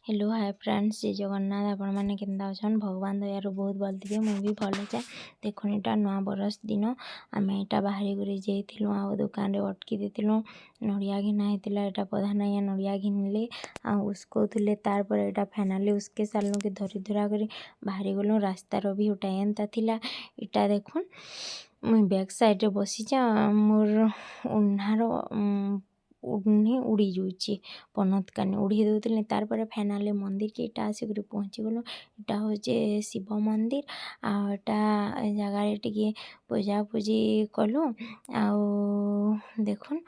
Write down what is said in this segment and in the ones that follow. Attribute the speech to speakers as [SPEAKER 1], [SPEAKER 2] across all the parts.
[SPEAKER 1] Hello hi friends जय जगन्नाथ आपण मैंने केन्ता अच्छन भगवान दयार बहुत भल थे मुझे भल है देखुन यहाँ नुआ बरस दिन आम यहाँ बाहरी कर जाइलु आ दुकान अटकी देलु नड़िया घिना होता यहाँ प्रधान आज्ञा नड़िया घिनले उसकौले तार यहाँ फाइनाली उसके सारू कि धरी धुरा कर बाहरी गलु रास्तार भी उठा एंता थिला इटा देखुन मुई बैक साइड बसी मोर उन्हार उन्हीं उड़ी जाऊँगी पनत कानी उड़ी दूसरी तार फाइनाली मंदिर के इटा आसिक पहुँची गलु इटा हूँ शिव मंदिर आटा जगार टे पूजा पूजी कलु देखुन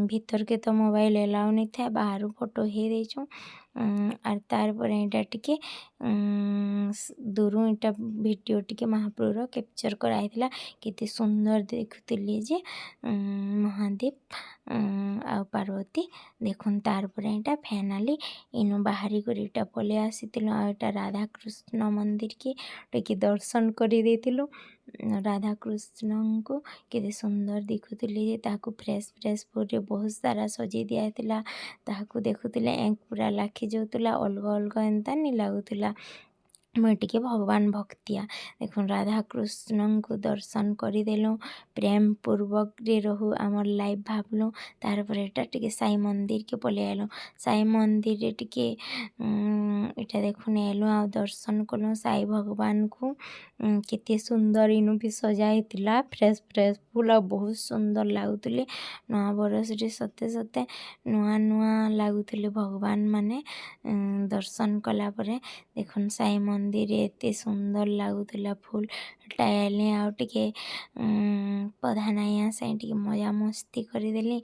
[SPEAKER 1] भीतर के तो मोबाइल एलाउ नहीं था बाहर फोटो ही देचु आर तार पर यहाँ टे दूर इटा वीडियो टे महाप्रभुर कैप्चर कराई केते सुंदर देखुली जे महादेव आ पार्वती देखुन तार पर यहाँ फाइनाली इनु बाहरी कर इटा पले आसी इटा राधा कृष्ण मंदिर के टे दर्शन कर राधा कृष्ण को केते सुंदर दिखुली फ्रेश फ्रेश पूरे बहुत सारा सजे दिया देखुले एंक पूरा लाखी जाऊला अलग अलग एंता नहीं लगुला मुझे टे भगवान भक्तिया देख राधा कृष्ण को दर्शन करदेलु प्रेम पूर्वक रे रहू आमर लाइफ भावलु तार पर एटा टे साई मंदिर के पले आलु साई मंदिर रे टे इटा देखुन एलु आ दर्शन कलु साई भगवान को केते सुंदर इनु भी सजाई फ्रेश फ्रेश फूल बहुत सुंदर लगुले नुआ बरस रे सते सते नुआ नुआ लगुले भगवान माने दर्शन कला परे देखुन साई मंदिर एते सुंदर लगुला फूल टाइले आउ टे प्रधान आज्ञा से मजा मस्ती करदेली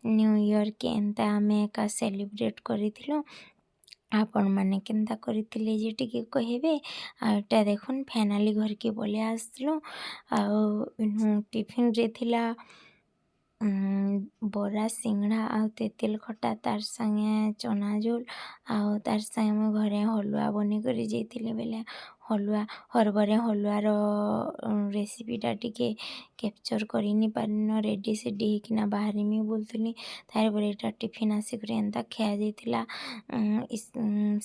[SPEAKER 1] न्यू ईयर के एंता आमे एका सेलिब्रेट करिथिलु आपण माने केन्ता करथिले जे टिके कहबे आटा देखुन फाइनाली घर के बोले आसलु आ टिफिन रे थिला बरा सिंगड़ा आ तेतेल खटा तार संगे चना झोल आ तार संगे घरे हलुआ बनी कर जाइए बेले हलुआ हरभरे हलुआर रेसिपीटा टिके कैप्चर करनी पारिन रेडी सेडी होकिना बाहरी मी बोलुली तार पर यहाँ टिफिन आसिक एंता खिया जाइला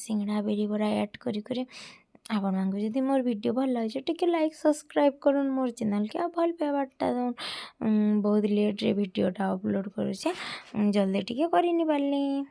[SPEAKER 1] सिंगड़ा बेरी बरा ऐड करी आपण मानक जदि मोर वीडियो भल लगे टिके लाइक सब्सक्राइब करूँ मोर चैनल के भल पाइबाटा बहुत लेट रे वीडियोटा अपलोड करुचे जल्दी टिके करनी पारली।